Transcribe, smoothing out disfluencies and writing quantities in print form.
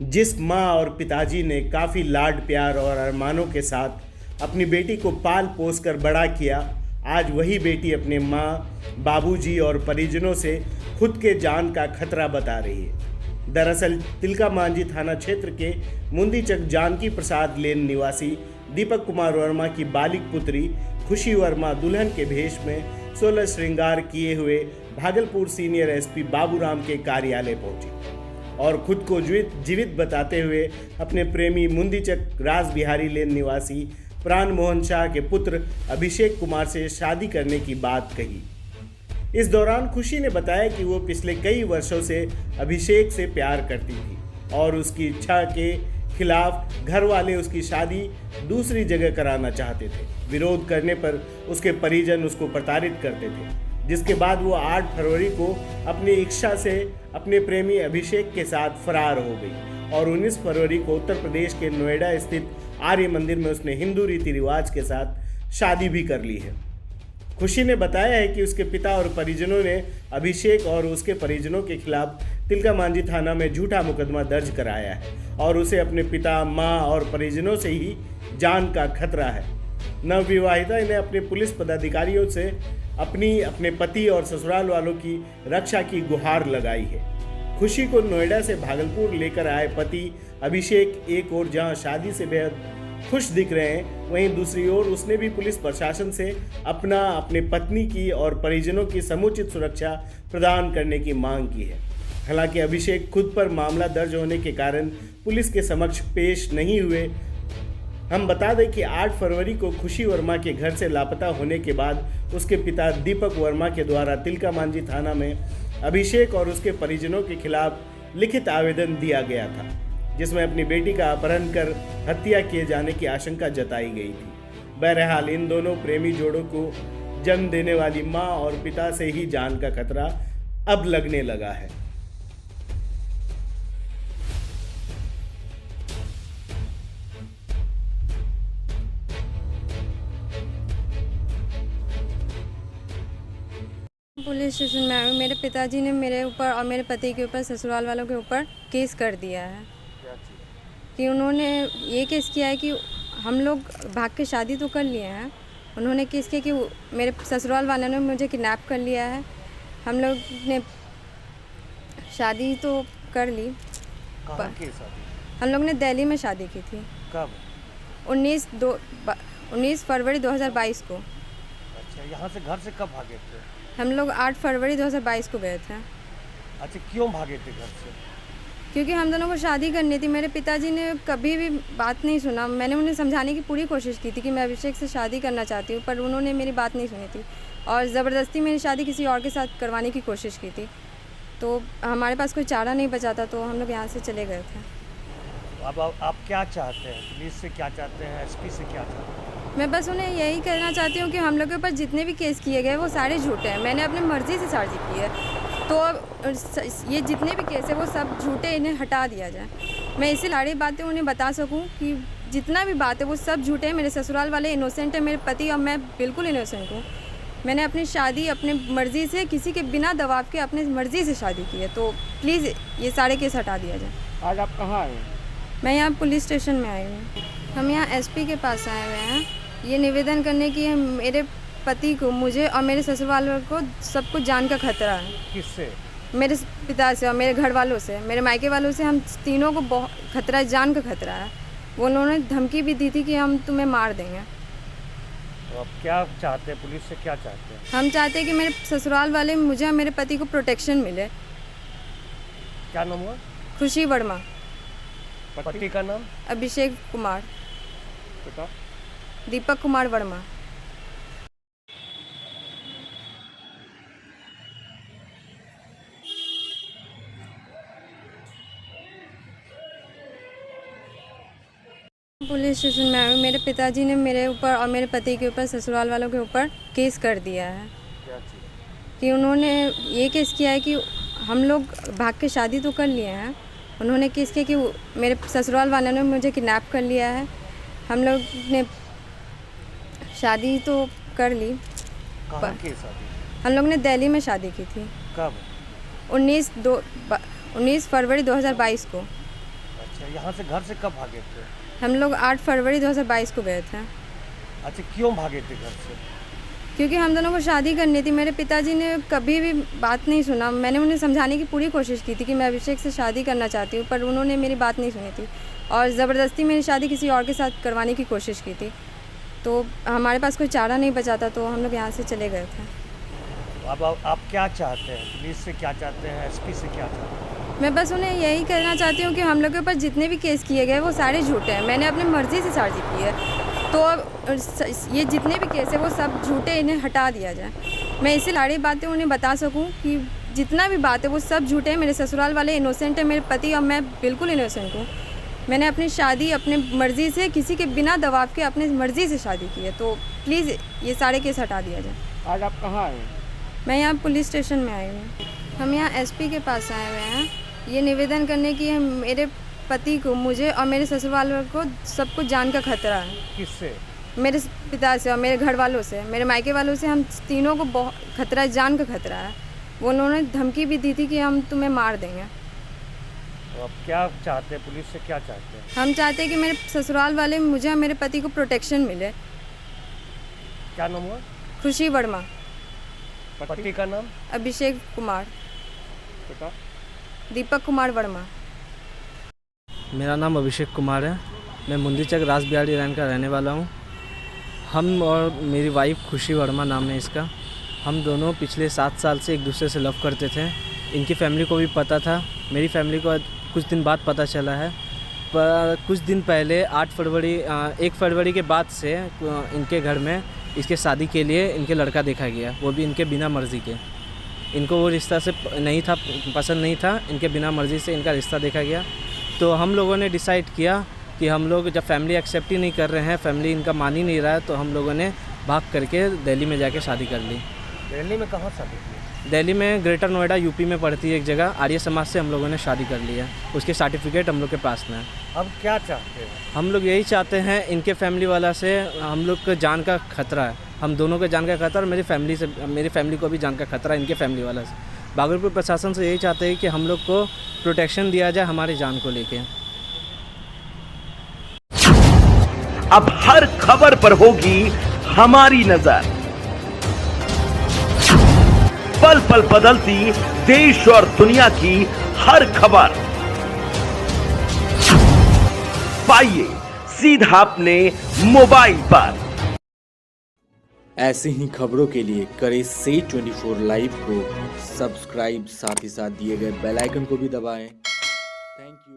जिस माँ और पिताजी ने काफ़ी लाड प्यार और अरमानों के साथ अपनी बेटी को पाल पोस कर बड़ा किया, आज वही बेटी अपने माँ, बाबूजी और परिजनों से खुद के जान का खतरा बता रही है। दरअसल तिलका मांझी थाना क्षेत्र के मुंदीचक जानकी प्रसाद लेन निवासी दीपक कुमार वर्मा की बालिक पुत्री खुशी वर्मा दुल्हन के भेष में 16 श्रृंगार किए हुए भागलपुर सीनियर एसपी बाबूराम के कार्यालय पहुंची और खुद को जीवित बताते हुए अपने प्रेमी मुंदीचक राज बिहारी लेन निवासी प्राण मोहन शाह के पुत्र अभिषेक कुमार से शादी करने की बात कही। इस दौरान खुशी ने बताया कि वो पिछले कई वर्षों से अभिषेक से प्यार करती थी और उसकी इच्छा के खिलाफ घर वाले उसकी शादी दूसरी जगह कराना चाहते थे। विरोध करने पर उसके परिजन उसको प्रताड़ित करते थे, जिसके बाद वो 8 फरवरी को अपनी इच्छा से अपने प्रेमी अभिषेक के साथ फरार हो गई और 19 फरवरी को उत्तर प्रदेश के नोएडा स्थित आर्य मंदिर में उसने हिंदू रीति रिवाज के साथ शादी भी कर ली है। खुशी ने बताया है कि उसके पिता और परिजनों ने अभिषेक और उसके परिजनों के खिलाफ तिलका मांझी थाना में झूठा मुकदमा दर्ज कराया है और उसे अपने पिता, मां और परिजनों से ही जान का खतरा है। नवविवाहिता ने अपने पुलिस पदाधिकारियों से अपने पति और ससुराल वालों की रक्षा की गुहार लगाई है। खुशी को नोएडा से भागलपुर लेकर आए पति अभिषेक एक ओर जहां शादी से बेहद खुश दिख रहे हैं, वहीं दूसरी ओर उसने भी पुलिस प्रशासन से अपने पत्नी की और परिजनों की समुचित सुरक्षा प्रदान करने की मांग की है। हालांकि अभिषेक खुद पर मामला दर्ज होने के कारण पुलिस के समक्ष पेश नहीं हुए। हम बता दें कि 8 फरवरी को खुशी वर्मा के घर से लापता होने के बाद उसके पिता दीपक वर्मा के द्वारा तिलका मांझी थाना में अभिषेक और उसके परिजनों के खिलाफ लिखित आवेदन दिया गया था, जिसमें अपनी बेटी का अपहरण कर हत्या किए जाने की आशंका जताई गई थी। बहरहाल इन दोनों प्रेमी जोड़ों को जन्म देने वाली मां और पिता से ही जान का खतरा अब लगने लगा है। पुलिस स्टेशन में आई हूँ। मेरे पिताजी ने मेरे ऊपर और मेरे पति के ऊपर, ससुराल वालों के ऊपर केस कर दिया है कि उन्होंने ये केस किया है कि हम लोग भाग के शादी तो कर लिए हैं। उन्होंने केस किया कि मेरे ससुराल वालों ने मुझे किडनैप कर लिया है। हम लोग ने शादी तो कर ली। कहाँ की शादी? हम लोग ने दिल्ली में शादी की थी। कब? 19 फरवरी 2022 को। अच्छा, यहाँ से घर से कब भागे थे? हम लोग 8 फरवरी 2022 को गए थे। अच्छा, क्यों भागे थे घर से? क्योंकि हम दोनों को शादी करनी थी। मेरे पिताजी ने कभी भी बात नहीं सुना। मैंने उन्हें समझाने की पूरी कोशिश की थी कि मैं अभिषेक से शादी करना चाहती हूँ, पर उन्होंने मेरी बात नहीं सुनी थी और ज़बरदस्ती मेरी शादी किसी और के साथ करवाने की कोशिश की थी। तो हमारे पास कोई चारा नहीं बचा था, तो हम लोग यहाँ से चले गए थे। अब आप क्या चाहते हैं? पुलिस से क्या चाहते हैं? एसपी से क्या चाहते हैं? मैं बस उन्हें यही कहना चाहती हूँ कि हम लोग के ऊपर जितने भी केस किए गए वो सारे झूठे हैं। मैंने अपनी मर्ज़ी से शादी की है, तो ये जितने भी केस है वो सब झूठे, इन्हें हटा दिया जाए। मैं इसी सारी बातें उन्हें बता सकूं कि जितना भी बात है वो सब झूठे हैं। मेरे ससुराल वाले इनोसेंट है, मेरे पति और मैं बिल्कुल इनोसेंट हूँ। मैंने अपनी शादी अपने मर्ज़ी से, किसी के बिना दबाव के अपनी मर्ज़ी से शादी की है। तो प्लीज़ ये सारे केस हटा दिया जाए। आज आप कहाँ आए? मैं यहाँ पुलिस स्टेशन में आई हूँ। हम यहाँ एसपी के पास आए हुए हैं ये निवेदन करने की है। मेरे पति को, मुझे और मेरे ससुराल वालों को सबको जान का खतरा है। किससे? मेरे पिता से और मेरे घर वालों से, मेरे मायके वालों से। हम तीनों को बहुत खतरा है, जान का खतरा है। वो उन्होंने धमकी भी दी थी कि हम तुम्हें मार देंगे। तो आप क्या चाहते हैं? पुलिस से क्या चाहते हैं? हम चाहते हैं कि मेरे ससुराल वाले, मुझे और मेरे पति को प्रोटेक्शन मिले। क्या नाम हुआ? खुशी वर्मा। पति का नाम? अभिषेक कुमार। पिता? दीपक कुमार वर्मा। पुलिस स्टेशन में आई हूँ। मेरे पिताजी ने मेरे ऊपर और मेरे पति के ऊपर, ससुराल वालों के ऊपर केस कर दिया है कि उन्होंने ये केस किया है कि हम लोग भाग के शादी तो कर लिए हैं। उन्होंने केस किया कि मेरे ससुराल वालों ने मुझे किडनैप कर लिया है। हम लोग ने शादी तो कर ली। कहाँ की शादी? हम लोग ने दिल्ली में शादी की थी। कब? 19 फरवरी 2022 को। अच्छा, यहाँ से घर से कब भागे थे? हम लोग 8 फरवरी 2022 को गए थे, अच्छा, क्यों भागे थे घर से? क्योंकि हम दोनों को शादी करनी थी। मेरे पिताजी ने कभी भी बात नहीं सुना। मैंने उन्हें समझाने की पूरी कोशिश की थी कि मैं अभिषेक से शादी करना चाहती हूँ, पर उन्होंने मेरी बात नहीं सुनी थी और ज़बरदस्ती मेरी शादी किसी और के साथ करवाने की कोशिश की थी। तो हमारे पास कोई चारा नहीं बचा था, तो हम लोग यहाँ से चले गए थे। अब आप क्या चाहते हैं? पुलिस से क्या चाहते हैं? एसपी से क्या चाहते हैं? मैं बस उन्हें यही कहना चाहती हूँ कि हम लोग के ऊपर जितने भी केस किए गए वो सारे झूठे हैं। मैंने अपनी मर्ज़ी से शादी की है, तो अब ये जितने भी केस है वो सब झूठे, इन्हें हटा दिया जाए। मैं इसी सारी बातें उन्हें बता सकूँ कि जितना भी बात है वो सब झूठे हैं। मेरे ससुराल वाले इनोसेंट है, मेरे पति और मैं बिल्कुल इनोसेंट हूँ। मैंने अपनी शादी अपने मर्ज़ी से, किसी के बिना दबाव के अपनी मर्ज़ी से शादी की है, तो प्लीज़ ये सारे केस हटा दिया जाए। आज आप कहाँ आए? मैं यहाँ पुलिस स्टेशन में आई हूँ। हम यहाँ एसपी के पास आए हुए हैं ये निवेदन करने की है, मेरे पति को, मुझे और मेरे ससुर वालों को सबको जान का खतरा है। किससे? मेरे पिता से और मेरे घर वालों से, मेरे मायके वालों से, हम तीनों को बहुत खतरा है, जान का खतरा है। वो उन्होंने धमकी भी दी थी कि हम तुम्हें मार देंगे। तो आप क्या चाहते हैं? पुलिस से क्या चाहते हैं? हम चाहते हैं कि मेरे ससुराल वाले, मुझे और मेरे पति को प्रोटेक्शन मिले। क्या नाम हुआ? खुशी वर्मा। पति का नाम? अभिषेक कुमार। बेटा? दीपक कुमार वर्मा। मेरा नाम अभिषेक कुमार है। मैं मुंदीचक रासबिहारी लाइन का रहने वाला हूँ। हम और मेरी वाइफ खुशी वर्मा नाम है इसका, हम दोनों पिछले 7 साल से एक दूसरे से लव करते थे। इनकी फैमिली को भी पता था, मेरी फैमिली को कुछ दिन बाद पता चला है। पर कुछ दिन पहले 1 फरवरी के बाद से इनके घर में इसके शादी के लिए इनके लड़का देखा गया, वो भी इनके बिना मर्ज़ी के। इनको वो रिश्ता से नहीं था, पसंद नहीं था, इनके बिना मर्ज़ी से इनका रिश्ता देखा गया। तो हम लोगों ने डिसाइड किया कि हम लोग जब फैमिली एक्सेप्ट ही नहीं कर रहे हैं, फैमिली इनका मान ही नहीं रहा है, तो हम लोगों ने भाग करके दिल्ली में जाके शादी कर ली। दिल्ली में कहाँ शादी की? दिल्ली में ग्रेटर नोएडा यूपी में पड़ती है एक जगह, आर्य समाज से हम लोगों ने शादी कर ली है। उसके सर्टिफिकेट हम लोग के पास में है। अब क्या चाहते हैं? हम लोग यही चाहते हैं, इनके फैमिली वाला से हम लोग को जान का खतरा है, हम दोनों को जान का खतरा, और मेरी फैमिली को भी जान का खतरा है इनके फैमिली वाला से। भागलपुर प्रशासन से यही चाहते हैं कि हम लोग को प्रोटेक्शन दिया जाए हमारी जान को लेके। अब हर खबर पर होगी हमारी नजर, पल पल बदलती देश और दुनिया की हर खबर पाइए सीधा अपने मोबाइल पर। ऐसी ही खबरों के लिए करें से 24 लाइव को सब्सक्राइब, साथ ही साथ दिए गए बेल आइकन को भी दबाएं। Thank you.